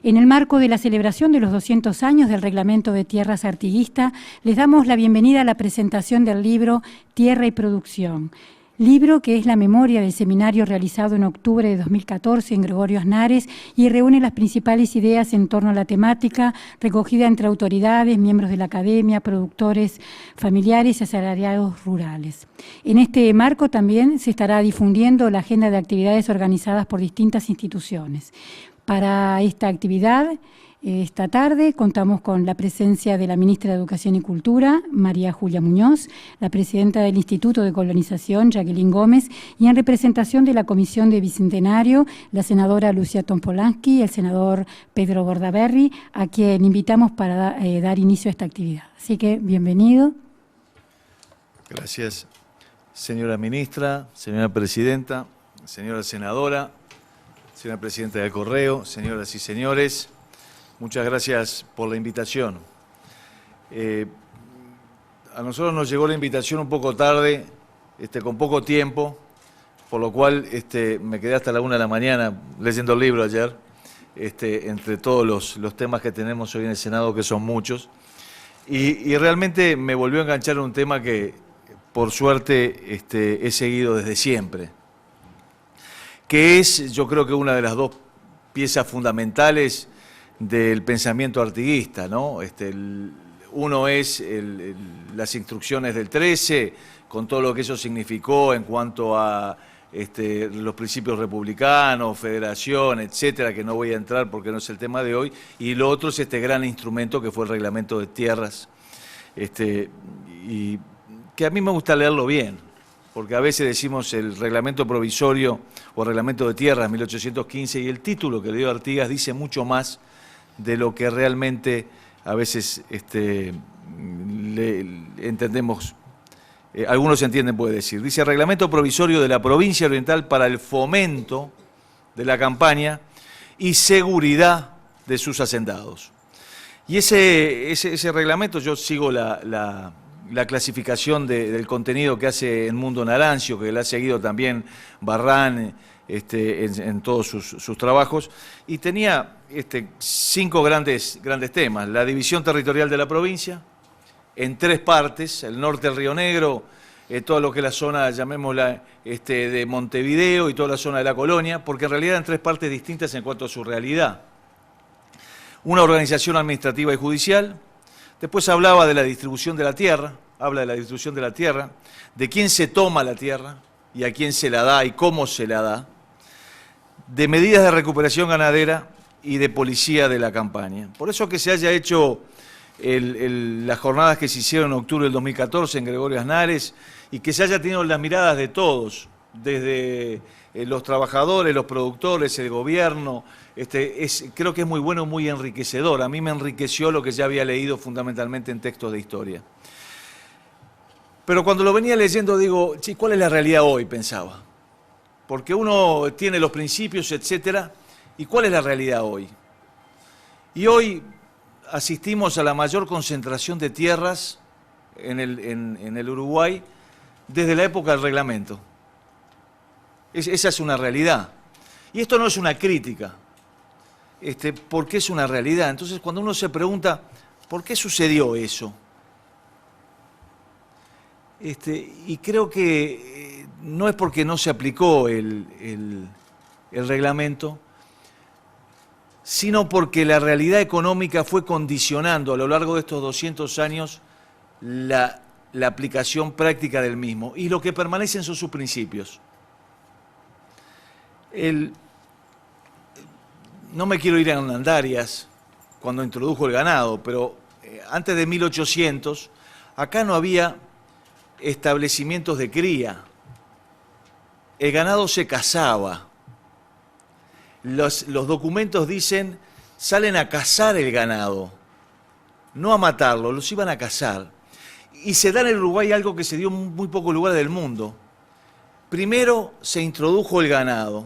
En el marco de la celebración de los 200 años del Reglamento de Tierras Artiguista, les damos la bienvenida a la presentación del libro Tierra y Producción, libro que es la memoria del seminario realizado en octubre de 2014 en Gregorio Aznares y reúne las principales ideas en torno a la temática recogida entre autoridades, miembros de la academia, productores familiares y asalariados rurales. En este marco también se estará difundiendo la agenda de actividades organizadas por distintas instituciones. Para esta actividad, esta tarde contamos con la presencia de la ministra de Educación y Cultura, María Julia Muñoz, la presidenta del Instituto de Colonización, Jacqueline Gómez, y en representación de la Comisión de Bicentenario, la senadora Lucia Tompolansky y el senador Pedro Bordaberry, a quien invitamos para dar inicio a esta actividad. Así que, bienvenido. Gracias, señora ministra, señora presidenta, señora senadora, señora presidenta del Correo, señoras y señores. Muchas gracias por la invitación. A nosotros nos llegó la invitación un poco tarde, con poco tiempo, por lo cual me quedé hasta la 1 de la mañana leyendo el libro ayer, entre todos los temas que tenemos hoy en el Senado, que son muchos. Y realmente me volvió a enganchar un tema que, por suerte, he seguido desde siempre, que es, yo creo que una de las dos piezas fundamentales del pensamiento artiguista, ¿no? Uno es las instrucciones del 13, con todo lo que eso significó en cuanto a los principios republicanos, federación, etcétera, que no voy a entrar porque no es el tema de hoy, y lo otro es este gran instrumento que fue el Reglamento de Tierras, y que a mí me gusta leerlo bien, porque a veces decimos el Reglamento Provisorio o Reglamento de Tierras 1815, y el título que le dio Artigas dice mucho más de lo que realmente a veces entendemos, algunos entienden, puede decir. Dice Reglamento Provisorio de la Provincia Oriental para el fomento de la campaña y seguridad de sus hacendados. Y ese reglamento, yo sigo la clasificación del contenido que hace el Mundo Narancio, que le ha seguido también Barrán, en todos sus trabajos, y tenía 5 grandes temas. La división territorial de la provincia, en 3 partes: el norte del Río Negro, todo lo que es la zona, llamémosla, de Montevideo y toda la zona de la Colonia, porque en realidad eran 3 partes distintas en cuanto a su realidad. Una organización administrativa y judicial. Después hablaba de la distribución de la tierra, de quién se toma la tierra y a quién se la da y cómo se la da, de medidas de recuperación ganadera y de policía de la campaña. Por eso que se haya hecho las jornadas que se hicieron en octubre del 2014 en Gregorio Aznares y que se haya tenido las miradas de todos, desde los trabajadores, los productores, el gobierno, creo que es muy bueno, muy enriquecedor. A mí me enriqueció lo que ya había leído fundamentalmente en textos de historia. Pero cuando lo venía leyendo digo, ¿cuál es la realidad hoy?, pensaba. Porque uno tiene los principios, etcétera, ¿y cuál es la realidad hoy? Y hoy asistimos a la mayor concentración de tierras en el Uruguay desde la época del reglamento. Esa es una realidad. Y esto no es una crítica, porque es una realidad. Entonces, cuando uno se pregunta, ¿por qué sucedió eso? Y creo que no es porque no se aplicó el reglamento, sino porque la realidad económica fue condicionando a lo largo de estos 200 años la aplicación práctica del mismo. Y lo que permanecen son sus principios. No me quiero ir a Andarias cuando introdujo el ganado, pero antes de 1800, acá no había establecimientos de cría. El ganado se cazaba. Los documentos dicen, salen a cazar el ganado, no a matarlo, los iban a cazar. Y se da en el Uruguay algo que se dio en muy pocos lugares del mundo. Primero se introdujo el ganado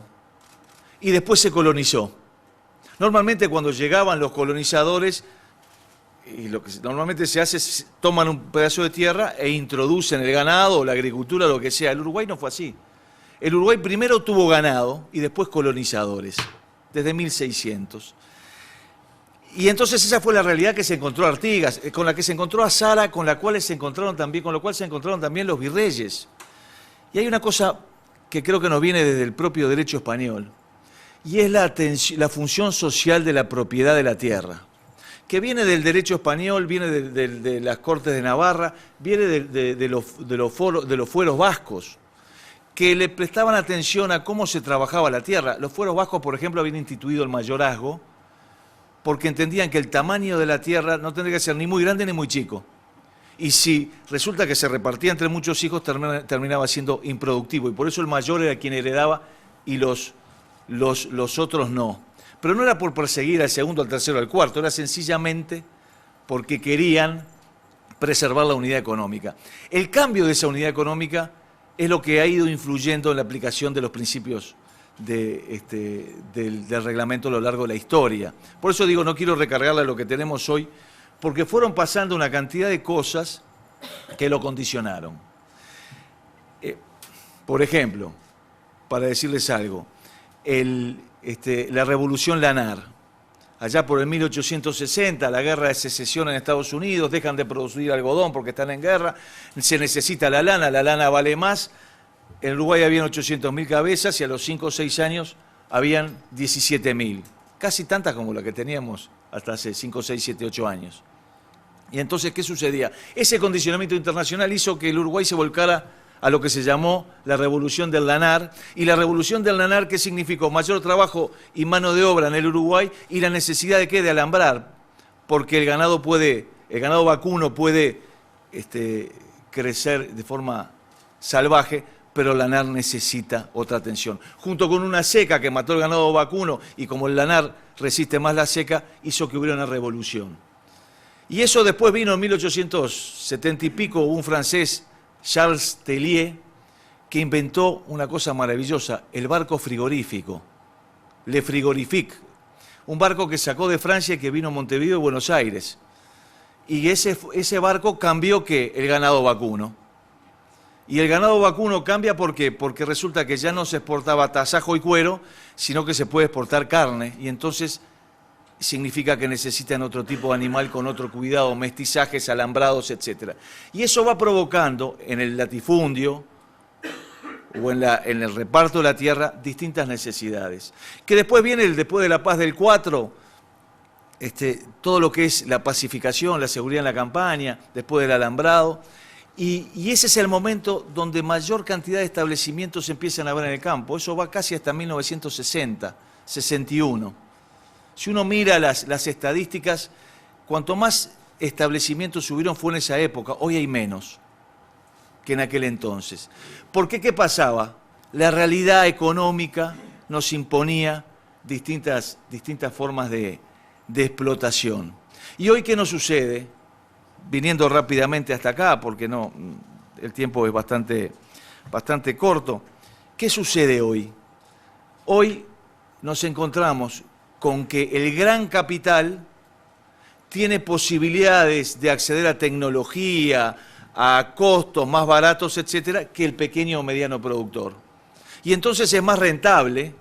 y después se colonizó. Normalmente cuando llegaban los colonizadores, y lo que normalmente se hace es toman un pedazo de tierra e introducen el ganado o la agricultura, lo que sea. El Uruguay no fue así. El Uruguay primero tuvo ganado y después colonizadores, desde 1600. Y entonces esa fue la realidad que se encontró Artigas, con la que se encontró Azara, con lo cual se encontraron también los virreyes. Y hay una cosa que creo que nos viene desde el propio derecho español, y es la función social de la propiedad de la tierra, que viene del derecho español, viene de las Cortes de Navarra, viene de los fueros vascos, que le prestaban atención a cómo se trabajaba la tierra. Los fueros vascos, por ejemplo, habían instituido el mayorazgo, porque entendían que el tamaño de la tierra no tendría que ser ni muy grande ni muy chico. Y si resulta que se repartía entre muchos hijos, terminaba siendo improductivo. Y por eso el mayor era quien heredaba y los otros no. Pero no era por perseguir al segundo, al tercero, al cuarto, era sencillamente porque querían preservar la unidad económica. El cambio de esa unidad económica es lo que ha ido influyendo en la aplicación de los principios del reglamento a lo largo de la historia. Por eso digo, no quiero recargarle a lo que tenemos hoy, porque fueron pasando una cantidad de cosas que lo condicionaron. Por ejemplo, para decirles algo, la Revolución Lanar, allá por el 1860, la guerra de secesión en Estados Unidos, dejan de producir algodón porque están en guerra, se necesita la lana vale más. En Uruguay habían 800.000 cabezas y a los 5 o 6 años habían 17.000, casi tantas como la que teníamos hasta hace 5, 6, 7, 8 años. Y entonces, ¿qué sucedía? Ese condicionamiento internacional hizo que el Uruguay se volcara a lo que se llamó la Revolución del Lanar. Y la Revolución del Lanar, ¿qué significó? Mayor trabajo y mano de obra en el Uruguay y la necesidad de ¿qué? De alambrar, porque el ganado vacuno puede crecer de forma salvaje, pero el lanar necesita otra atención. Junto con una seca que mató el ganado vacuno y como el lanar resiste más la seca, hizo que hubiera una revolución. Y eso después vino en 1870 y pico, un francés, Charles Tellier, que inventó una cosa maravillosa, el barco frigorífico, Le Frigorifique, un barco que sacó de Francia y que vino a Montevideo y Buenos Aires. Y ese barco cambió ¿qué? El ganado vacuno. Y el ganado vacuno cambia ¿por qué? Porque resulta que ya no se exportaba tasajo y cuero, sino que se puede exportar carne. Y entonces significa que necesitan otro tipo de animal con otro cuidado, mestizajes, alambrados, etc. Y eso va provocando en el latifundio o en el reparto de la tierra distintas necesidades. Que después viene, después de la paz del 4, todo lo que es la pacificación, la seguridad en la campaña, después del alambrado. Y ese es el momento donde mayor cantidad de establecimientos se empiezan a ver en el campo. Eso va casi hasta 1960, 61. Si uno mira las estadísticas, cuanto más establecimientos hubieron fue en esa época. Hoy hay menos que en aquel entonces. ¿Por qué? ¿Qué pasaba? La realidad económica nos imponía distintas formas de explotación. ¿Y hoy qué nos sucede? Viniendo rápidamente hasta acá, porque no, el tiempo es bastante corto. ¿Qué sucede hoy? Hoy nos encontramos con que el gran capital tiene posibilidades de acceder a tecnología, a costos más baratos, etcétera, que el pequeño o mediano productor. Y entonces es más rentable,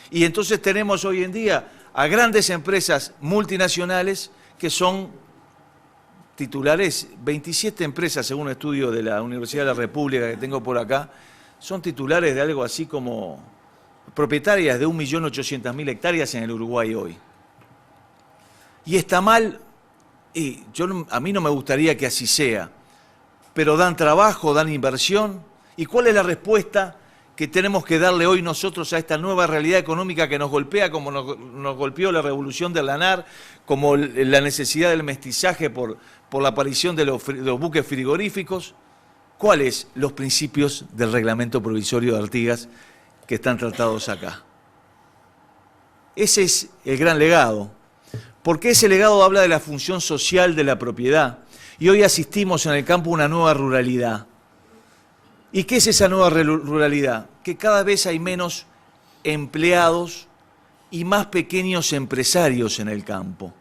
y entonces tenemos hoy en día a grandes empresas multinacionales que son titulares, 27 empresas, según un estudio de la Universidad de la República que tengo por acá, son titulares de algo así como propietarias de 1.800.000 hectáreas en el Uruguay hoy. Y está mal, y a mí no me gustaría que así sea, pero dan trabajo, dan inversión. ¿Y cuál es la respuesta que tenemos que darle hoy nosotros a esta nueva realidad económica que nos golpea, como nos golpeó la Revolución del Lanar, como la necesidad del mestizaje por la aparición de los buques frigoríficos? ¿Cuáles? Los principios del reglamento provisorio de Artigas que están tratados acá. Ese es el gran legado, porque ese legado habla de la función social de la propiedad. Y hoy asistimos en el campo a una nueva ruralidad. ¿Y qué es esa nueva ruralidad? Que cada vez hay menos empleados y más pequeños empresarios en el campo.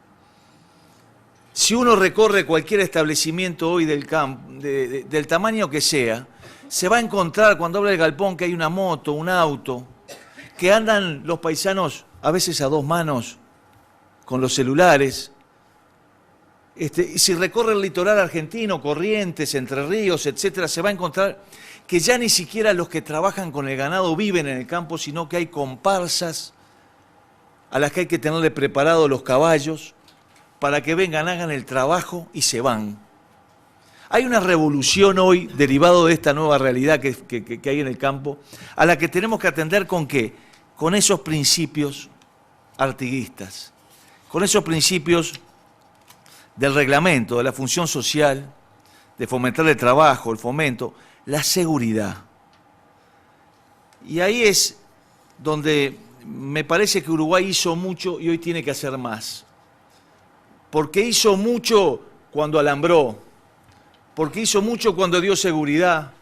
Si uno recorre cualquier establecimiento hoy del campo, del tamaño que sea, se va a encontrar cuando habla del galpón que hay una moto, un auto, que andan los paisanos a veces a dos manos con los celulares, Y si recorre el litoral argentino, Corrientes, Entre Ríos, etcétera, se va a encontrar que ya ni siquiera los que trabajan con el ganado viven en el campo, sino que hay comparsas a las que hay que tenerle preparados los caballos para que vengan, hagan el trabajo y se van. Hay una revolución hoy, derivado de esta nueva realidad que hay en el campo, a la que tenemos que atender ¿con qué? Con esos principios artiguistas, con esos principios del reglamento, de la función social, de fomentar el trabajo, el fomento, la seguridad. Y ahí es donde me parece que Uruguay hizo mucho y hoy tiene que hacer más. Porque hizo mucho cuando alambró, porque hizo mucho cuando dio seguridad,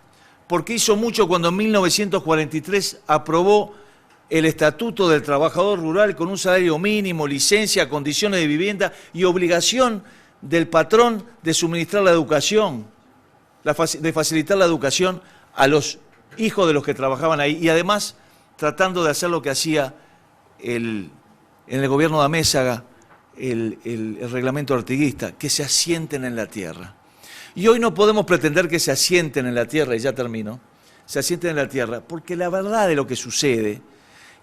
porque hizo mucho cuando en 1943 aprobó el Estatuto del Trabajador Rural con un salario mínimo, licencia, condiciones de vivienda y obligación del patrón de suministrar la educación, de facilitar la educación a los hijos de los que trabajaban ahí, y además tratando de hacer lo que hacía en el gobierno de Amézaga, el reglamento artiguista, que se asienten en la tierra. Y hoy no podemos pretender que se asienten en la tierra, y ya termino, se asienten en la tierra, porque la verdad de lo que sucede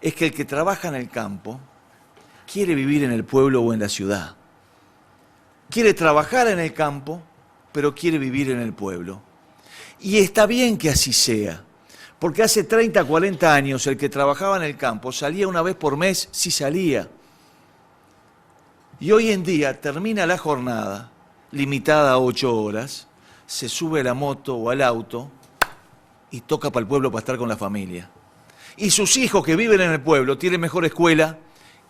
es que el que trabaja en el campo quiere vivir en el pueblo o en la ciudad. Quiere trabajar en el campo, pero quiere vivir en el pueblo. Y está bien que así sea, porque hace 30, 40 años el que trabajaba en el campo salía una vez por mes, sí salía. Y hoy en día termina la jornada, limitada a 8 horas, se sube a la moto o al auto y toca para el pueblo para estar con la familia. Y sus hijos que viven en el pueblo tienen mejor escuela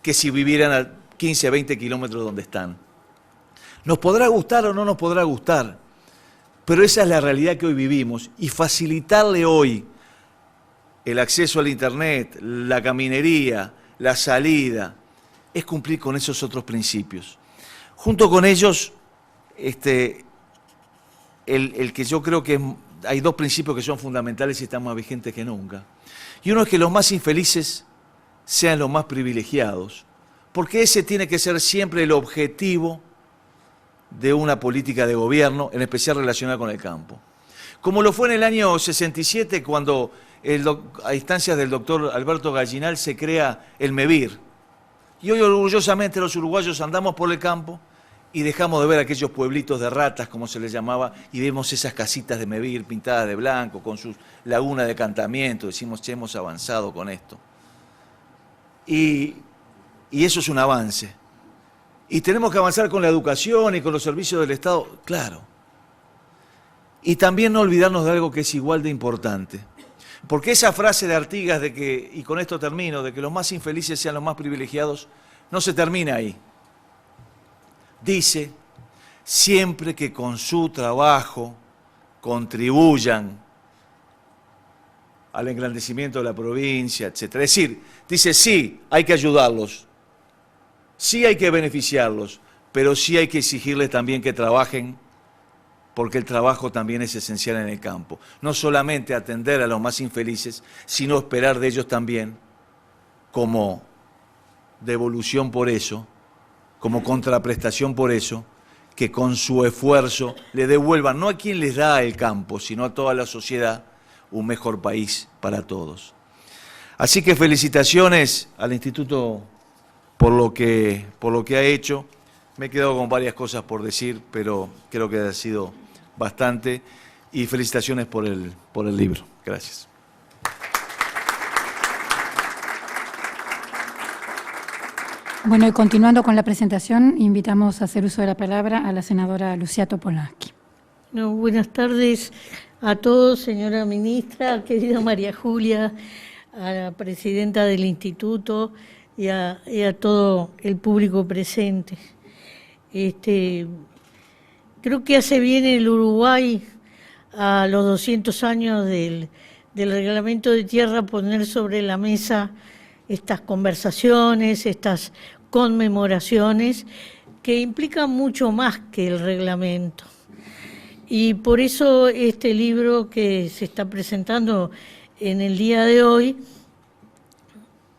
que si vivieran a 15, 20 kilómetros donde están. Nos podrá gustar o no nos podrá gustar, pero esa es la realidad que hoy vivimos, y facilitarle hoy el acceso al internet, la caminería, la salida, es cumplir con esos otros principios. Junto con ellos, el que yo creo que hay dos principios que son fundamentales y están más vigentes que nunca. Y uno es que los más infelices sean los más privilegiados, porque ese tiene que ser siempre el objetivo de una política de gobierno, en especial relacionada con el campo. Como lo fue en el año 67, cuando a instancias del doctor Alberto Gallinal se crea el MEVIR. Y hoy orgullosamente los uruguayos andamos por el campo y dejamos de ver aquellos pueblitos de ratas, como se les llamaba, y vemos esas casitas de MEVIR pintadas de blanco, con sus lagunas de cantamiento, decimos, che, hemos avanzado con esto. Y eso es un avance. Y tenemos que avanzar con la educación y con los servicios del Estado, claro. Y también no olvidarnos de algo que es igual de importante. Porque esa frase de Artigas de que, y con esto termino, de que los más infelices sean los más privilegiados, no se termina ahí. Dice, siempre que con su trabajo contribuyan al engrandecimiento de la provincia, etc. Es decir, dice, sí, hay que ayudarlos, sí hay que beneficiarlos, pero sí hay que exigirles también que trabajen, porque el trabajo también es esencial en el campo. No solamente atender a los más infelices, sino esperar de ellos también, como devolución por eso, como contraprestación por eso, que con su esfuerzo le devuelvan, no a quien les da el campo, sino a toda la sociedad, un mejor país para todos. Así que felicitaciones al Instituto por lo que ha hecho. Me he quedado con varias cosas por decir, pero creo que ha sido bastante. Y felicitaciones por el libro. Gracias. Bueno, y continuando con la presentación, invitamos a hacer uso de la palabra a la senadora Lucía Topolansky. No, buenas tardes a todos, señora ministra, querida María Julia, a la presidenta del instituto y a todo el público presente. Creo que hace bien el Uruguay a los 200 años del reglamento de tierra poner sobre la mesa estas conversaciones, estas conmemoraciones que implican mucho más que el reglamento. Y por eso este libro que se está presentando en el día de hoy,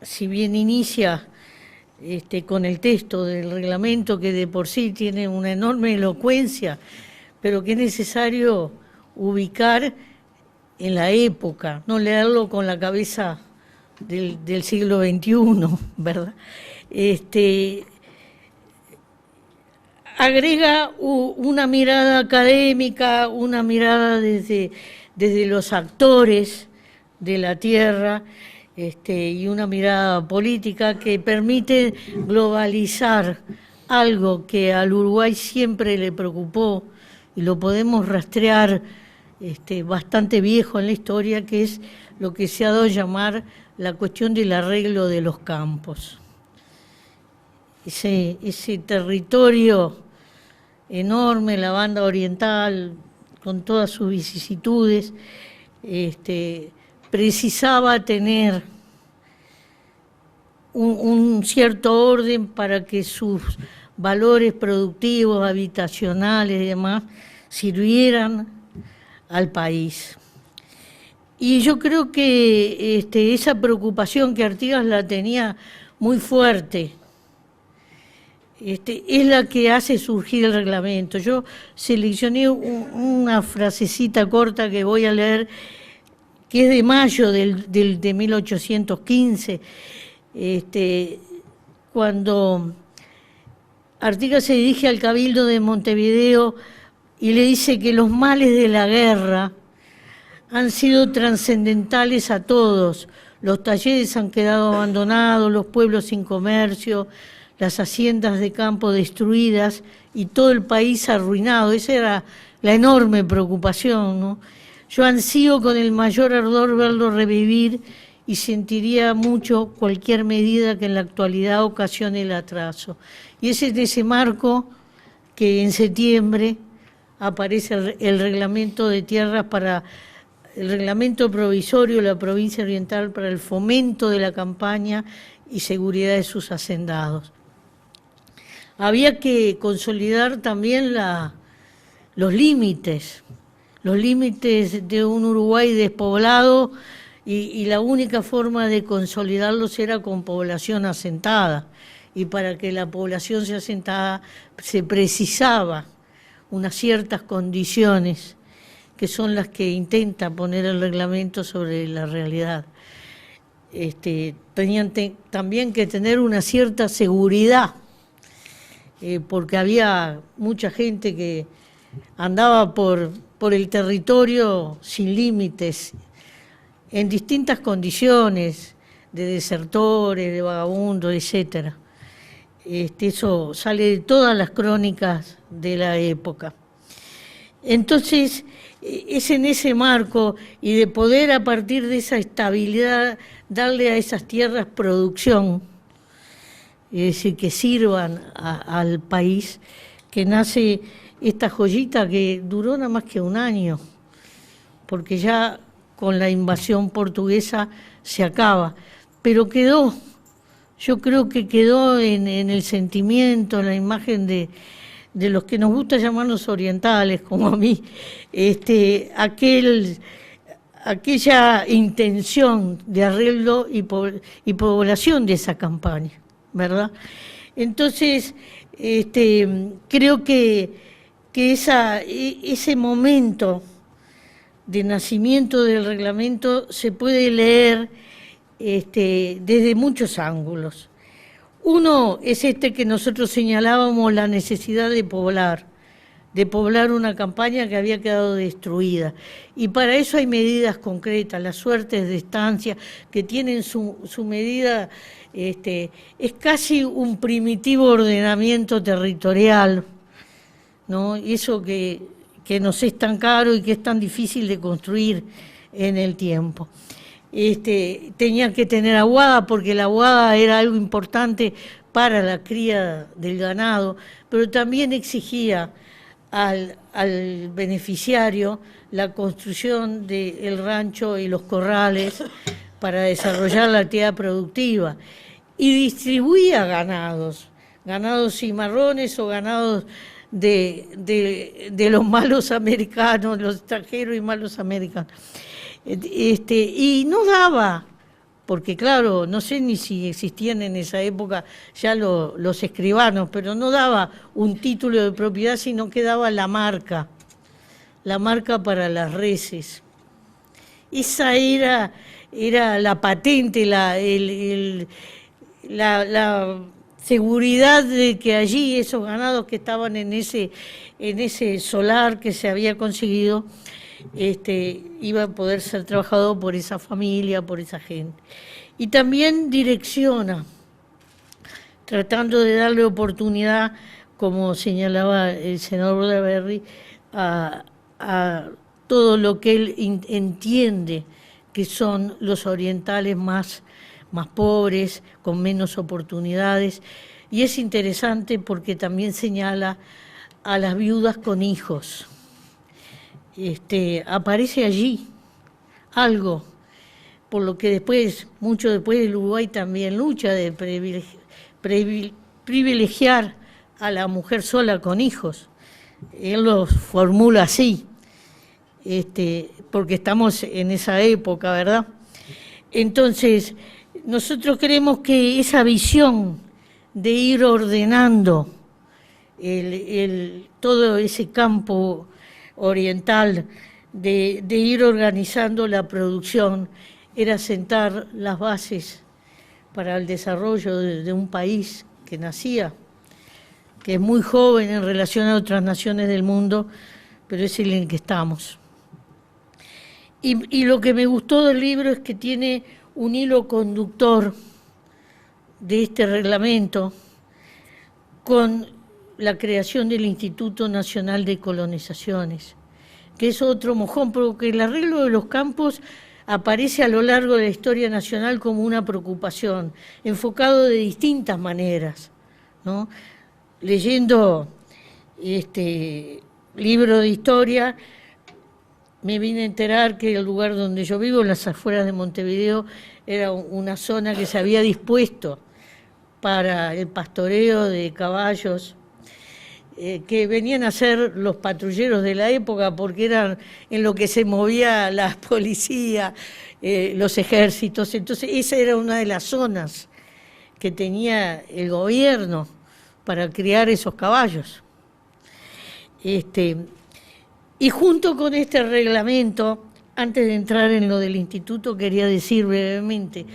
si bien inicia con el texto del reglamento, que de por sí tiene una enorme elocuencia, pero que es necesario ubicar en la época, no leerlo con la cabeza del siglo XXI, ¿verdad? Agrega una mirada académica, una mirada desde los actores de la tierra, y una mirada política que permite globalizar algo que al Uruguay siempre le preocupó, y lo podemos rastrear bastante viejo en la historia, que es lo que se ha dado a llamar la cuestión del arreglo de los campos. Ese territorio enorme, la banda oriental, con todas sus vicisitudes, precisaba tener un cierto orden para que sus valores productivos, habitacionales y demás sirvieran al país. Y yo creo que esa preocupación que Artigas la tenía muy fuerte, es la que hace surgir el reglamento. Yo seleccioné una frasecita corta que voy a leer, que es de mayo de 1815, cuando Artigas se dirige al Cabildo de Montevideo y le dice que los males de la guerra han sido trascendentales a todos. Los talleres han quedado abandonados, los pueblos sin comercio, las haciendas de campo destruidas y todo el país arruinado. Esa era la enorme preocupación, ¿no? Yo ansío con el mayor ardor verlo revivir y sentiría mucho cualquier medida que en la actualidad ocasione el atraso. Y es en ese marco que en septiembre aparece el reglamento de tierras el reglamento provisorio de la provincia oriental para el fomento de la campaña y seguridad de sus hacendados. Había que consolidar también los límites de un Uruguay despoblado, y la única forma de consolidarlos era con población asentada. Y para que la población se asentada se precisaba unas ciertas condiciones que son las que intenta poner el reglamento sobre la realidad. Tenían también que tener una cierta seguridad, porque había mucha gente que andaba por el territorio sin límites, en distintas condiciones, de desertores, de vagabundos, etcétera. Eso sale de todas las crónicas de la época. Entonces, es en ese marco y de poder a partir de esa estabilidad darle a esas tierras producción, es decir, que sirvan al país, que nace esta joyita que duró nada más que un año, porque ya con la invasión portuguesa se acaba, pero quedó, yo creo que quedó en el sentimiento, en la imagen de los que nos gusta llamarnos orientales, como a mí, aquella intención de arreglo y población de esa campaña, ¿verdad? Entonces, creo que ese momento de nacimiento del reglamento se puede leer desde muchos ángulos. Uno es que nosotros señalábamos, la necesidad de poblar una campaña que había quedado destruida. Y para eso hay medidas concretas, las suertes de estancia, que tienen su medida, es casi un primitivo ordenamiento territorial, ¿no? Eso que nos es tan caro y que es tan difícil de construir en el tiempo. Tenía que tener aguada, porque la aguada era algo importante para la cría del ganado, pero también exigía al beneficiario la construcción del rancho y los corrales para desarrollar la actividad productiva, y distribuía ganados cimarrones o ganados de los malos americanos, los extranjeros y malos americanos. Y no daba porque claro, no sé ni si existían en esa época ya los escribanos, pero no daba un título de propiedad, sino que daba la marca para las reses. Esa era la patente, la seguridad de que allí esos ganados que estaban en ese solar que se había conseguido, iba a poder ser trabajado por esa familia, por esa gente. Y también direcciona, tratando de darle oportunidad, como señalaba el senador Bordaberry, a todo lo que él entiende que son los orientales más pobres, con menos oportunidades. Y es interesante porque también señala a las viudas con hijos. Aparece allí algo, por lo que después, mucho después, el Uruguay también lucha de privilegiar a la mujer sola con hijos. Él lo formula así, porque estamos en esa época, ¿verdad? Entonces, nosotros creemos que esa visión de ir ordenando todo ese campo oriental, de ir organizando la producción, era sentar las bases para el desarrollo de un país que nacía, que es muy joven en relación a otras naciones del mundo, pero es el en el que estamos. Y lo que me gustó del libro es que tiene un hilo conductor de este reglamento con la creación del Instituto Nacional de Colonizaciones, que es otro mojón, porque el arreglo de los campos aparece a lo largo de la historia nacional como una preocupación, enfocado de distintas maneras, ¿no? Leyendo libro de historia, me vine a enterar que el lugar donde yo vivo, en las afueras de Montevideo, era una zona que se había dispuesto para el pastoreo de caballos, que venían a ser los patrulleros de la época, porque eran en lo que se movía la policía, los ejércitos. Entonces esa era una de las zonas que tenía el gobierno para criar esos caballos. Y junto con este reglamento, antes de entrar en lo del instituto, quería decir brevemente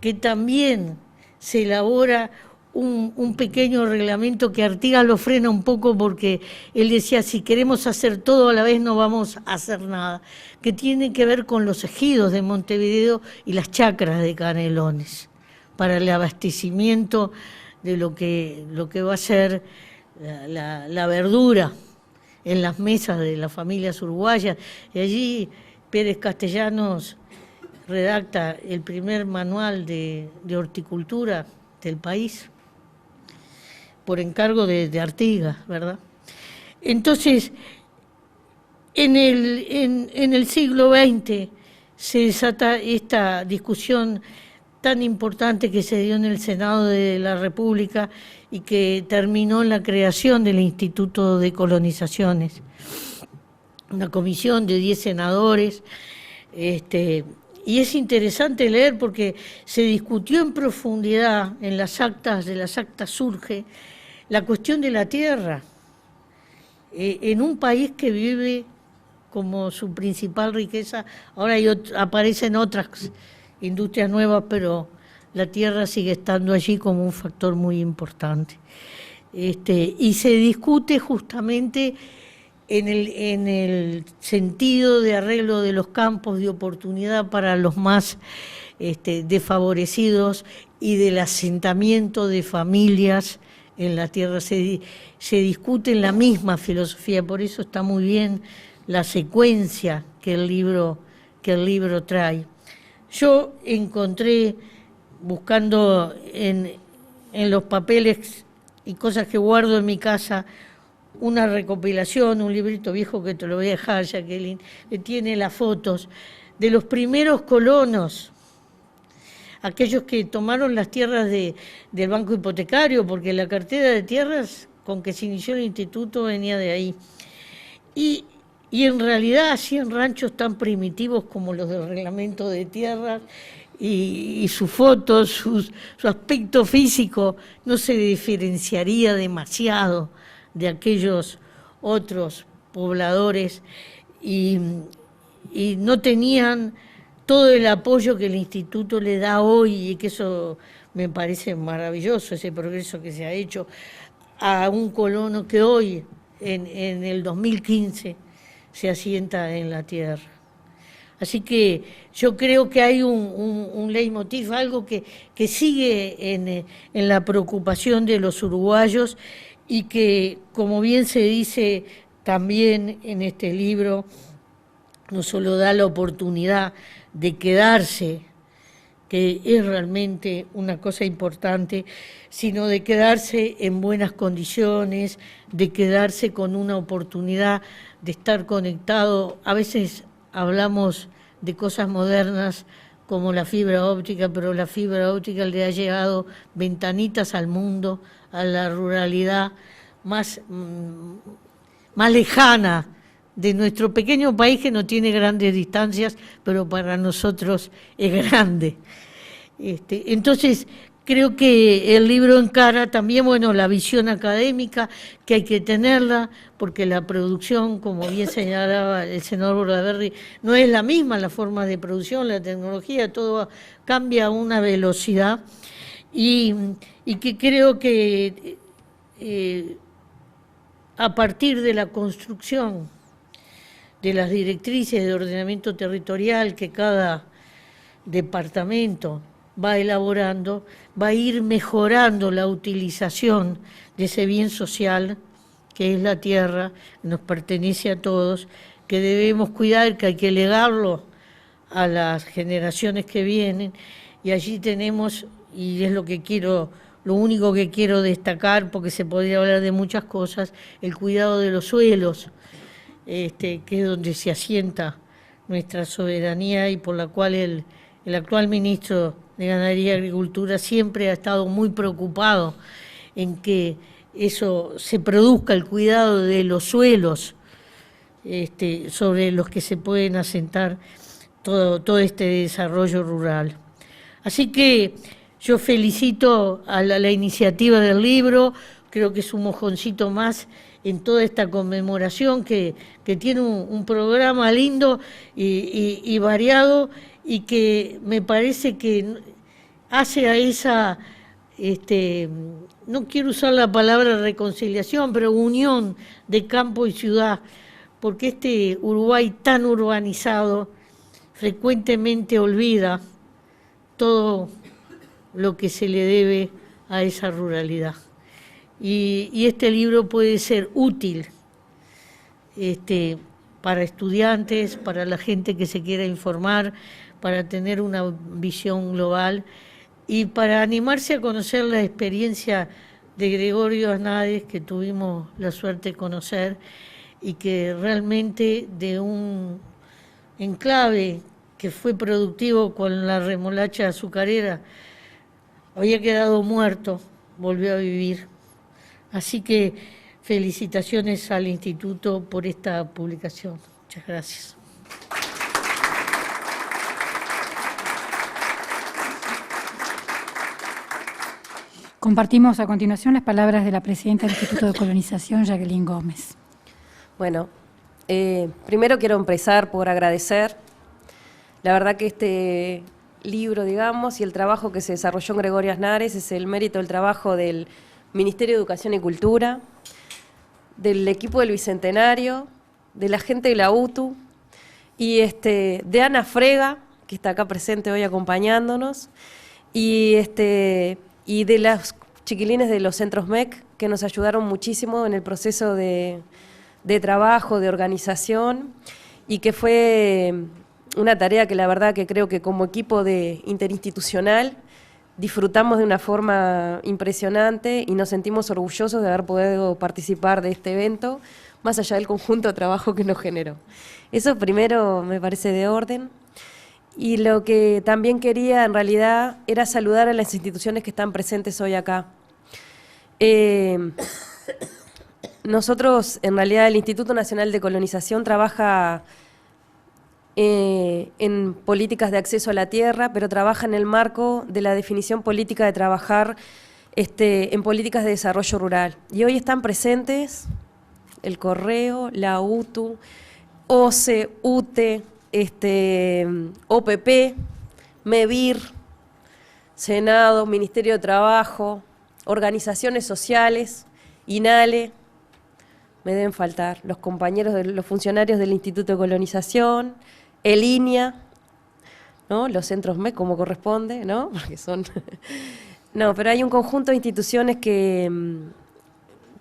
que también se elabora un pequeño reglamento que Artigas lo frena un poco, porque él decía, si queremos hacer todo a la vez no vamos a hacer nada, que tiene que ver con los ejidos de Montevideo y las chacras de Canelones, para el abastecimiento de lo que va a ser la verdura en las mesas de las familias uruguayas. Y allí Pérez Castellanos redacta el primer manual de horticultura del país, por encargo de Artigas, ¿verdad? Entonces, en el siglo XX se desata esta discusión tan importante que se dio en el Senado de la República y que terminó en la creación del Instituto de Colonizaciones, una comisión de 10 senadores, y es interesante leer porque se discutió en profundidad en las actas, de las actas surge la cuestión de la tierra, en un país que vive como su principal riqueza. Ahora aparecen otras industrias nuevas, pero la tierra sigue estando allí como un factor muy importante. Y se discute justamente en el sentido de arreglo de los campos de oportunidad para los más desfavorecidos y del asentamiento de familias en la tierra. Se discute en la misma filosofía, por eso está muy bien la secuencia que el libro trae. Yo encontré, buscando en los papeles y cosas que guardo en mi casa, una recopilación, un librito viejo que te lo voy a dejar, Jacqueline, que tiene las fotos de los primeros colonos, aquellos que tomaron las tierras del Banco Hipotecario, porque la cartera de tierras con que se inició el instituto venía de ahí. Y en realidad hacían ranchos tan primitivos como los del reglamento de tierras, y sus fotos, su aspecto físico no se diferenciaría demasiado de aquellos otros pobladores y no tenían todo el apoyo que el instituto le da hoy, y que eso me parece maravilloso, ese progreso que se ha hecho a un colono que hoy, en el 2015, se asienta en la tierra. Así que yo creo que hay un leitmotiv, algo que sigue en la preocupación de los uruguayos y que, como bien se dice también en este libro, no solo da la oportunidad de quedarse, que es realmente una cosa importante, sino de quedarse en buenas condiciones, de quedarse con una oportunidad de estar conectado. A veces hablamos de cosas modernas como la fibra óptica, pero la fibra óptica le ha llegado ventanitas al mundo, a la ruralidad más lejana de nuestro pequeño país, que no tiene grandes distancias, pero para nosotros es grande. Entonces, creo que el libro encara también, bueno, la visión académica, que hay que tenerla, porque la producción, como bien señalaba el senador Bordaberry, no es la misma la forma de producción, la tecnología, todo cambia a una velocidad, y que creo que a partir de la construcción de las directrices de ordenamiento territorial que cada departamento va elaborando, va a ir mejorando la utilización de ese bien social que es la tierra, que nos pertenece a todos, que debemos cuidar, que hay que legarlo a las generaciones que vienen, y allí tenemos, y es lo único que quiero destacar, porque se podría hablar de muchas cosas, el cuidado de los suelos, que es donde se asienta nuestra soberanía, y por la cual el actual ministro de Ganadería y Agricultura siempre ha estado muy preocupado en que eso se produzca, el cuidado de los suelos sobre los que se pueden asentar todo este desarrollo rural. Así que yo felicito a la iniciativa del libro, creo que es un mojoncito más en toda esta conmemoración que tiene un programa lindo y variado, y que me parece que hace a esa, no quiero usar la palabra reconciliación, pero unión de campo y ciudad, porque este Uruguay tan urbanizado frecuentemente olvida todo lo que se le debe a esa ruralidad. Y este libro puede ser útil para estudiantes, para la gente que se quiera informar, para tener una visión global y para animarse a conocer la experiencia de Gregorio Aznárez, que tuvimos la suerte de conocer, y que realmente de un enclave que fue productivo con la remolacha azucarera, había quedado muerto, volvió a vivir. Así que felicitaciones al Instituto por esta publicación. Muchas gracias. Compartimos a continuación las palabras de la presidenta del Instituto de Colonización, Jacqueline Gómez. Bueno, primero quiero empezar por agradecer. La verdad que este libro, digamos, y el trabajo que se desarrolló en Gregorio Aznárez es el mérito del trabajo del Ministerio de Educación y Cultura, del equipo del Bicentenario, de la gente de la UTU y de Ana Frega, que está acá presente hoy acompañándonos, y de los chiquilines de los centros MEC, que nos ayudaron muchísimo en el proceso de trabajo, de organización, y que fue una tarea que la verdad que creo que como equipo interinstitucional disfrutamos de una forma impresionante y nos sentimos orgullosos de haber podido participar de este evento, más allá del conjunto de trabajo que nos generó. Eso primero me parece de orden. Y lo que también quería en realidad era saludar a las instituciones que están presentes hoy acá. Nosotros, en realidad, el Instituto Nacional de Colonización trabaja en políticas de acceso a la tierra, pero trabaja en el marco de la definición política de trabajar en políticas de desarrollo rural. Y hoy están presentes el Correo, la UTU, OCE, UTE, OPP, MEVIR, Senado, Ministerio de Trabajo, organizaciones sociales, INALE, me deben faltar, los compañeros, los funcionarios del Instituto de Colonización, el INIA, ¿no? Los centros MEC como corresponde, ¿no? Porque son... No, pero hay un conjunto de instituciones que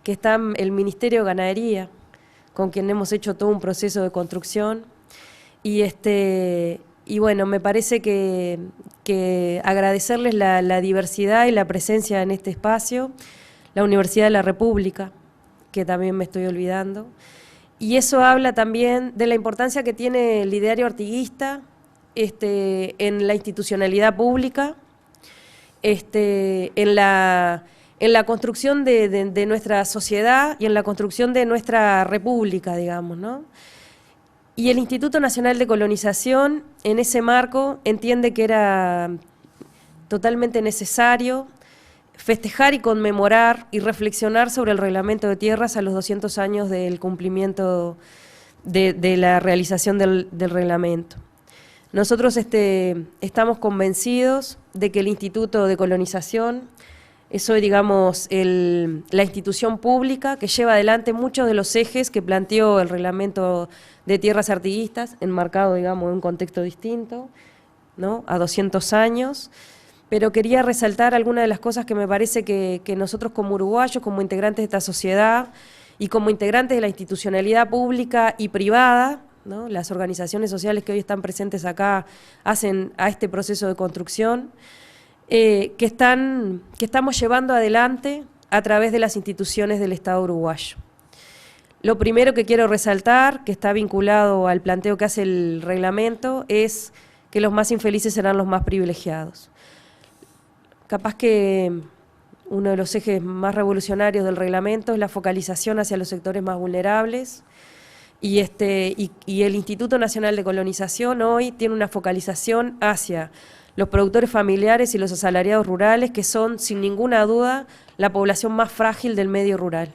están, el Ministerio de Ganadería, con quien hemos hecho todo un proceso de construcción, y bueno, me parece que agradecerles la diversidad y la presencia en este espacio, la Universidad de la República, que también me estoy olvidando, y eso habla también de la importancia que tiene el ideario artiguista en la institucionalidad pública, en la construcción de nuestra sociedad y en la construcción de nuestra república, digamos, ¿no? Y el Instituto Nacional de Colonización, en ese marco, entiende que era totalmente necesario festejar y conmemorar y reflexionar sobre el reglamento de tierras a los 200 años del cumplimiento de la realización del reglamento. Nosotros estamos convencidos de que el Instituto de Colonización es hoy, digamos, la institución pública que lleva adelante muchos de los ejes que planteó el reglamento de tierras artiguistas, enmarcado, digamos, en un contexto distinto, ¿no? A 200 años, pero quería resaltar algunas de las cosas que me parece que nosotros como uruguayos, como integrantes de esta sociedad y como integrantes de la institucionalidad pública y privada, ¿no? Las organizaciones sociales que hoy están presentes acá hacen a este proceso de construcción, que estamos llevando adelante a través de las instituciones del Estado uruguayo. Lo primero que quiero resaltar, que está vinculado al planteo que hace el reglamento, es que los más infelices serán los más privilegiados. Capaz que uno de los ejes más revolucionarios del reglamento es la focalización hacia los sectores más vulnerables, y el Instituto Nacional de Colonización hoy tiene una focalización hacia los productores familiares y los asalariados rurales, que son, sin ninguna duda, la población más frágil del medio rural.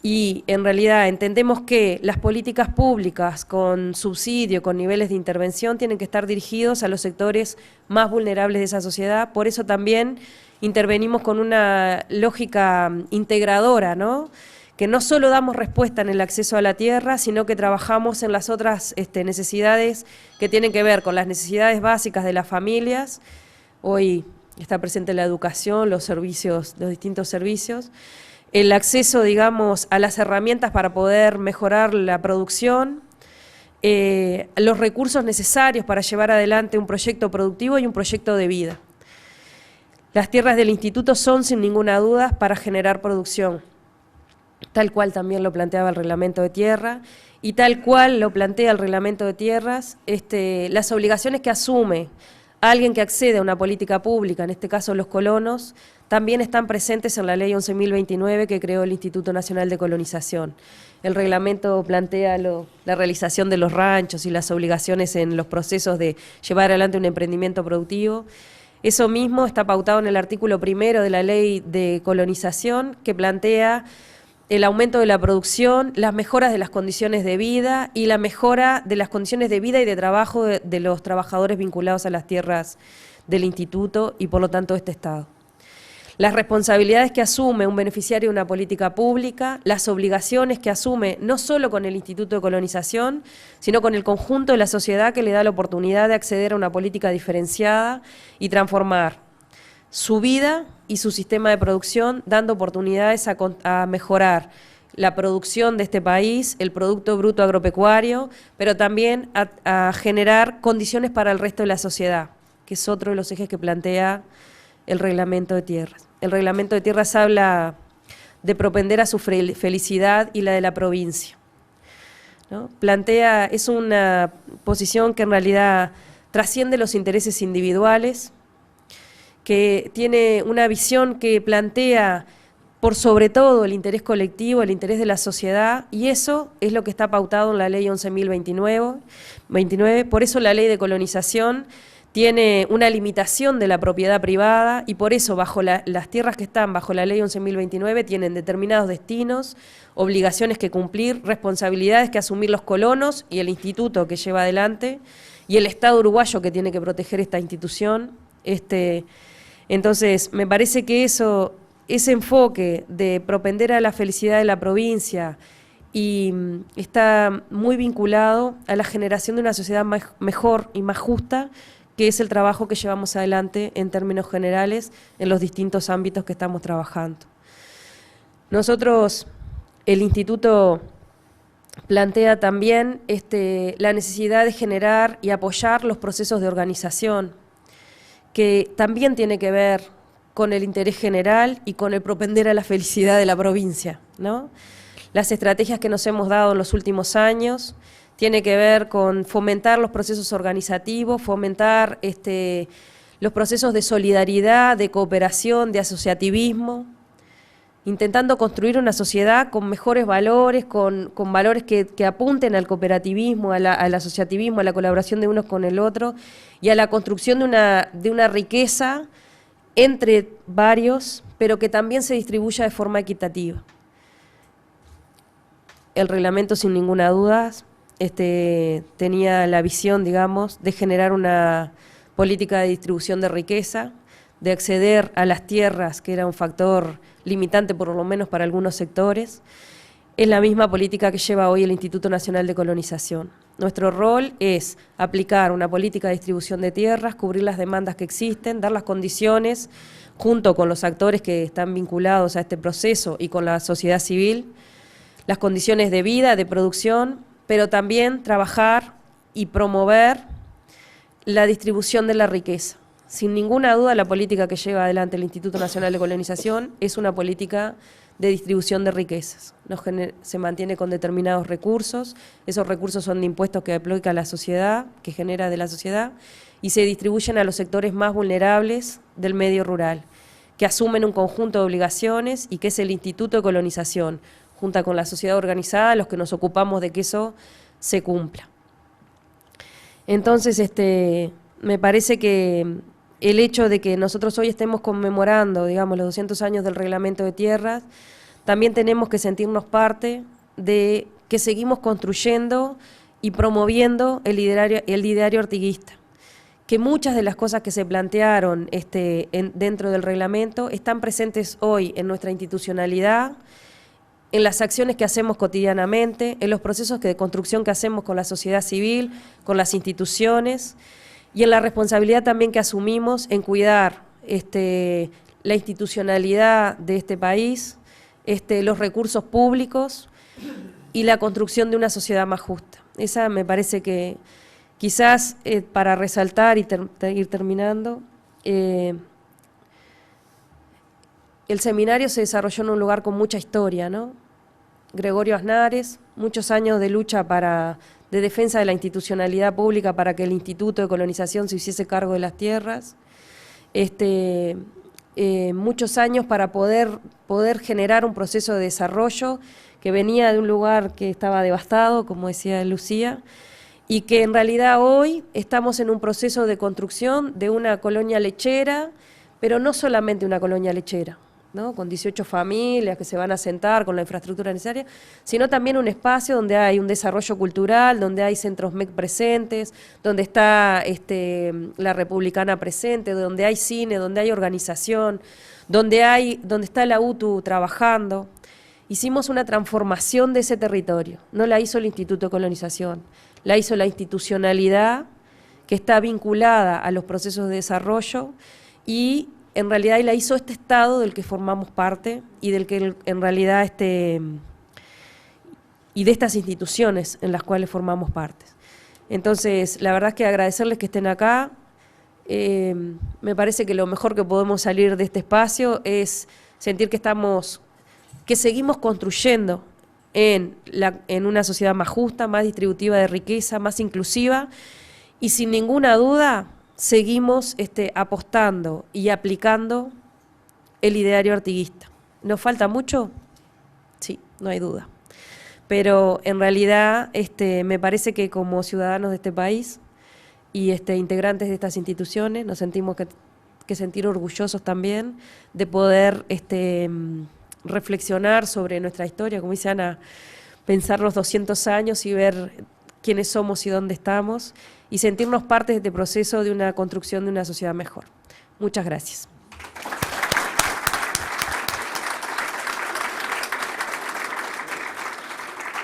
Y en realidad entendemos que las políticas públicas con subsidio, con niveles de intervención, tienen que estar dirigidos a los sectores más vulnerables de esa sociedad. Por eso también intervenimos con una lógica integradora, ¿no? Que no solo damos respuesta en el acceso a la tierra, sino que trabajamos en las otras necesidades que tienen que ver con las necesidades básicas de las familias. Hoy está presente la educación, los servicios, los distintos servicios, el acceso, digamos, a las herramientas para poder mejorar la producción, los recursos necesarios para llevar adelante un proyecto productivo y un proyecto de vida. Las tierras del instituto son, sin ninguna duda, para generar producción, tal cual también lo planteaba el reglamento de tierra, y tal cual lo plantea el reglamento de tierras, las obligaciones que asume alguien que accede a una política pública, en este caso los colonos, también están presentes en la ley 11.029 que creó el Instituto Nacional de Colonización. El reglamento plantea la realización de los ranchos y las obligaciones en los procesos de llevar adelante un emprendimiento productivo. Eso mismo está pautado en el artículo 1 de la ley de colonización, que plantea el aumento de la producción, las mejoras de las condiciones de vida y la mejora de las condiciones de vida y de trabajo de los trabajadores vinculados a las tierras del instituto y por lo tanto de este Estado. Las responsabilidades que asume un beneficiario de una política pública, las obligaciones que asume no solo con el Instituto de Colonización, sino con el conjunto de la sociedad que le da la oportunidad de acceder a una política diferenciada y transformar su vida y su sistema de producción, dando oportunidades a mejorar la producción de este país, el Producto Bruto Agropecuario, pero también a generar condiciones para el resto de la sociedad, que es otro de los ejes que plantea el reglamento de tierras. El reglamento de tierras habla de propender a su felicidad y la de la provincia, ¿no? Es una posición que en realidad trasciende los intereses individuales, que tiene una visión que plantea por sobre todo el interés colectivo, el interés de la sociedad, y eso es lo que está pautado en la Ley 11.029. Por eso la Ley de Colonización tiene una limitación de la propiedad privada, y por eso las tierras que están bajo la Ley 11.029 tienen determinados destinos, obligaciones que cumplir, responsabilidades que asumir los colonos y el instituto que lleva adelante, y el Estado uruguayo que tiene que proteger esta institución. Entonces, me parece que ese enfoque de propender a la felicidad de la provincia y está muy vinculado a la generación de una sociedad mejor y más justa, que es el trabajo que llevamos adelante en términos generales en los distintos ámbitos que estamos trabajando. Nosotros, el Instituto plantea también la necesidad de generar y apoyar los procesos de organización, que también tiene que ver con el interés general y con el propender a la felicidad de la provincia, ¿no? Las estrategias que nos hemos dado en los últimos años tiene que ver con fomentar los procesos organizativos, fomentar los procesos de solidaridad, de cooperación, de asociativismo, intentando construir una sociedad con mejores valores, con valores que apunten al cooperativismo, al asociativismo, a la colaboración de unos con el otro y a la construcción de una riqueza entre varios, pero que también se distribuya de forma equitativa. El reglamento, sin ninguna duda, tenía la visión, digamos, de generar una política de distribución de riqueza, de acceder a las tierras, que era un factor limitante por lo menos para algunos sectores. Es la misma política que lleva hoy el Instituto Nacional de Colonización. Nuestro rol es aplicar una política de distribución de tierras, cubrir las demandas que existen, dar las condiciones, junto con los actores que están vinculados a este proceso y con la sociedad civil, las condiciones de vida, de producción, pero también trabajar y promover la distribución de la riqueza. Sin ninguna duda, la política que lleva adelante el Instituto Nacional de Colonización es una política de distribución de riquezas. Se mantiene con determinados recursos, esos recursos son de impuestos que aplica la sociedad, que genera de la sociedad, y se distribuyen a los sectores más vulnerables del medio rural, que asumen un conjunto de obligaciones y que es el Instituto de Colonización, junto con la sociedad organizada, los que nos ocupamos de que eso se cumpla. Entonces, me parece que el hecho de que nosotros hoy estemos conmemorando, digamos, los 200 años del Reglamento de Tierras, también tenemos que sentirnos parte de que seguimos construyendo y promoviendo el ideario artiguista, que muchas de las cosas que se plantearon dentro del reglamento están presentes hoy en nuestra institucionalidad, en las acciones que hacemos cotidianamente, en los procesos de construcción que hacemos con la sociedad civil, con las instituciones, y en la responsabilidad también que asumimos en cuidar la institucionalidad de este país, los recursos públicos y la construcción de una sociedad más justa. Esa me parece que quizás para resaltar y ir terminando, el seminario se desarrolló en un lugar con mucha historia, ¿no? Gregorio Aznares, muchos años de lucha de defensa de la institucionalidad pública para que el Instituto de Colonización se hiciese cargo de las tierras, muchos años para poder generar un proceso de desarrollo que venía de un lugar que estaba devastado, como decía Lucía, y que en realidad hoy estamos en un proceso de construcción de una colonia lechera, pero no solamente una colonia lechera, ¿no? Con 18 familias que se van a asentar con la infraestructura necesaria, sino también un espacio donde hay un desarrollo cultural, donde hay centros MEC presentes, donde está la Republicana presente, donde hay cine, donde hay organización, donde está la UTU trabajando. Hicimos una transformación de ese territorio, no la hizo el Instituto de Colonización, la hizo la institucionalidad que está vinculada a los procesos de desarrollo y en realidad la hizo este Estado del que formamos parte y del que en realidad y de estas instituciones en las cuales formamos parte. Entonces, la verdad es que agradecerles que estén acá. Me parece que lo mejor que podemos salir de este espacio es sentir que seguimos construyendo en una sociedad más justa, más distributiva de riqueza, más inclusiva, y sin ninguna duda seguimos apostando y aplicando el ideario artiguista. ¿Nos falta mucho? Sí, no hay duda. Pero en realidad me parece que como ciudadanos de este país y integrantes de estas instituciones nos sentimos que sentir orgullosos también de poder reflexionar sobre nuestra historia, como dice Ana, pensar los 200 años y ver quiénes somos y dónde estamos y sentirnos parte de este proceso de una construcción de una sociedad mejor. Muchas gracias.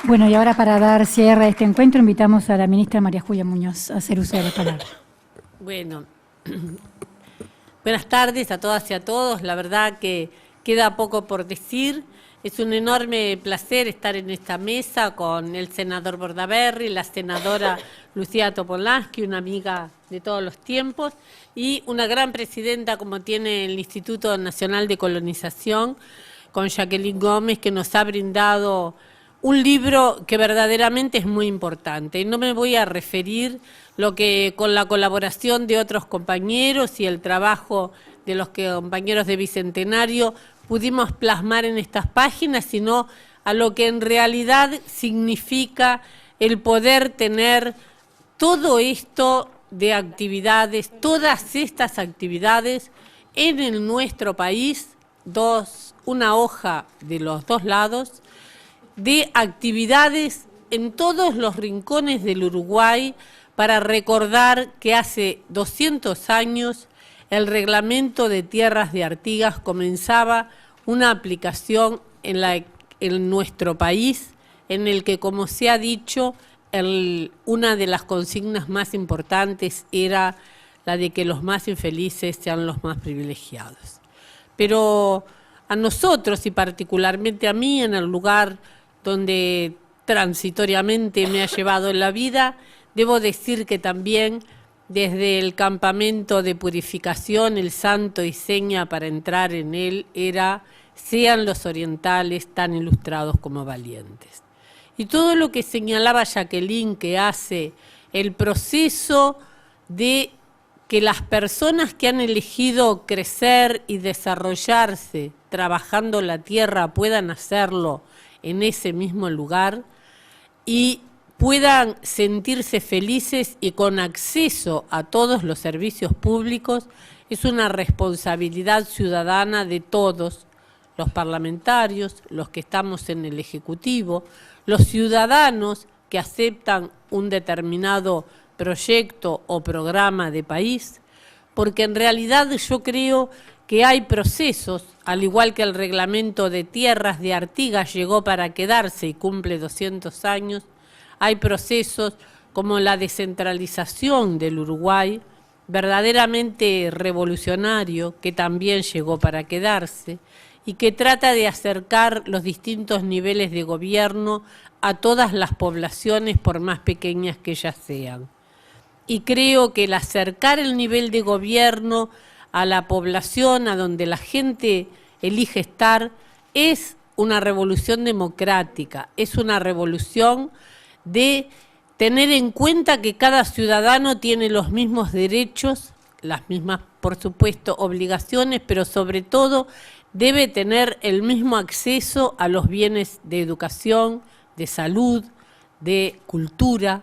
Bueno, y ahora para dar cierre a este encuentro invitamos a la ministra María Julia Muñoz a hacer uso de la palabra. Bueno, buenas tardes a todas y a todos. La verdad que queda poco por decir. Es un enorme placer estar en esta mesa con el senador Bordaberry, la senadora Lucía Topolansky, una amiga de todos los tiempos, y una gran presidenta como tiene el Instituto Nacional de Colonización, con Jacqueline Gómez, que nos ha brindado un libro que verdaderamente es muy importante. No me voy a referir lo que con la colaboración de otros compañeros y el trabajo de los compañeros de Bicentenario pudimos plasmar en estas páginas, sino a lo que en realidad significa el poder tener todo esto de actividades, todas estas actividades en nuestro país, una hoja de los dos lados, de actividades en todos los rincones del Uruguay para recordar que hace 200 años el Reglamento de Tierras de Artigas comenzaba una aplicación en nuestro país, en el que, como se ha dicho, una de las consignas más importantes era la de que los más infelices sean los más privilegiados. Pero a nosotros, y particularmente a mí, en el lugar donde transitoriamente me ha llevado en la vida, debo decir que también desde el campamento de purificación, el santo y seña para entrar en él era: sean los orientales tan ilustrados como valientes. Y todo lo que señalaba Jacqueline, que hace el proceso de que las personas que han elegido crecer y desarrollarse trabajando la tierra puedan hacerlo en ese mismo lugar y puedan sentirse felices y con acceso a todos los servicios públicos, es una responsabilidad ciudadana de todos, los parlamentarios, los que estamos en el Ejecutivo, los ciudadanos que aceptan un determinado proyecto o programa de país, porque en realidad yo creo que hay procesos, al igual que el Reglamento de Tierras de Artigas llegó para quedarse y cumple 200 años, hay procesos como la descentralización del Uruguay, verdaderamente revolucionario, que también llegó para quedarse, y que trata de acercar los distintos niveles de gobierno a todas las poblaciones, por más pequeñas que ellas sean. Y creo que el acercar el nivel de gobierno a la población, a donde la gente elige estar, es una revolución democrática, es una revolución de tener en cuenta que cada ciudadano tiene los mismos derechos, las mismas, por supuesto, obligaciones, pero sobre todo debe tener el mismo acceso a los bienes de educación, de salud, de cultura,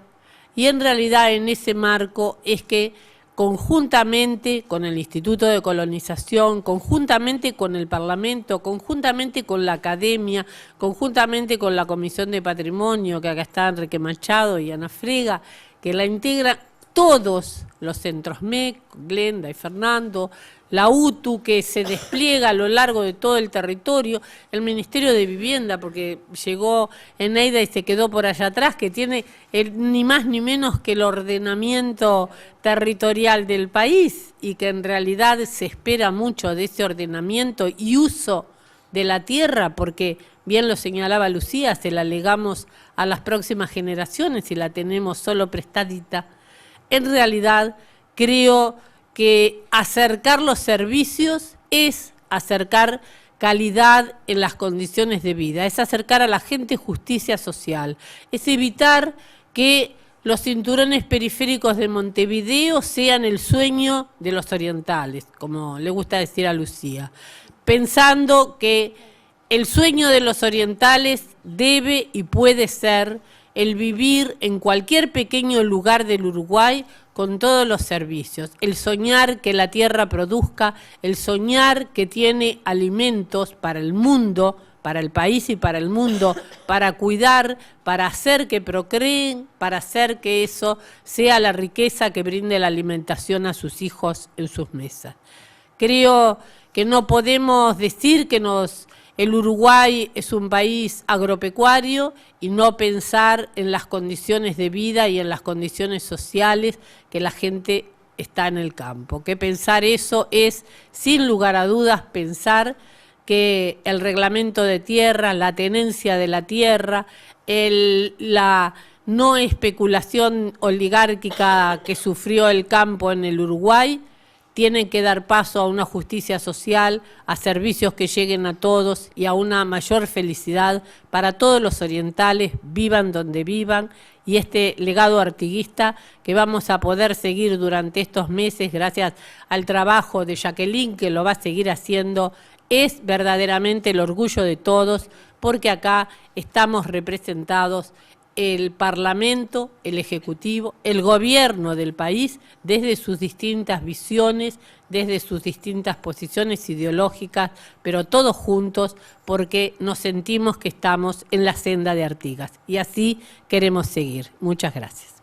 y en realidad en ese marco es que conjuntamente con el Instituto de Colonización, conjuntamente con el Parlamento, conjuntamente con la Academia, conjuntamente con la Comisión de Patrimonio, que acá está Enrique Machado y Ana Frega, que la integran todos los centros MEC, Glenda y Fernando, la UTU, que se despliega a lo largo de todo el territorio, el Ministerio de Vivienda, porque llegó Eneida y se quedó por allá atrás, que tiene ni más ni menos que el ordenamiento territorial del país y que en realidad se espera mucho de ese ordenamiento y uso de la tierra, porque bien lo señalaba Lucía, se la legamos a las próximas generaciones y la tenemos solo prestadita. En realidad creo que acercar los servicios es acercar calidad en las condiciones de vida, es acercar a la gente justicia social, es evitar que los cinturones periféricos de Montevideo sean el sueño de los orientales, como le gusta decir a Lucía, pensando que el sueño de los orientales debe y puede ser el vivir en cualquier pequeño lugar del Uruguay con todos los servicios, el soñar que la tierra produzca, el soñar que tiene alimentos para el mundo, para el país y para el mundo, para cuidar, para hacer que procreen, para hacer que eso sea la riqueza que brinde la alimentación a sus hijos en sus mesas. Creo que no podemos decir que el Uruguay es un país agropecuario y no pensar en las condiciones de vida y en las condiciones sociales que la gente está en el campo. Que pensar eso es, sin lugar a dudas, pensar que el reglamento de tierra, la tenencia de la tierra, la no especulación oligárquica que sufrió el campo en el Uruguay, tienen que dar paso a una justicia social, a servicios que lleguen a todos y a una mayor felicidad para todos los orientales, vivan donde vivan, y este legado artiguista que vamos a poder seguir durante estos meses gracias al trabajo de Jacqueline, que lo va a seguir haciendo, es verdaderamente el orgullo de todos, porque acá estamos representados el Parlamento, el Ejecutivo, el Gobierno del país, desde sus distintas visiones, desde sus distintas posiciones ideológicas, pero todos juntos porque nos sentimos que estamos en la senda de Artigas. Y así queremos seguir. Muchas gracias.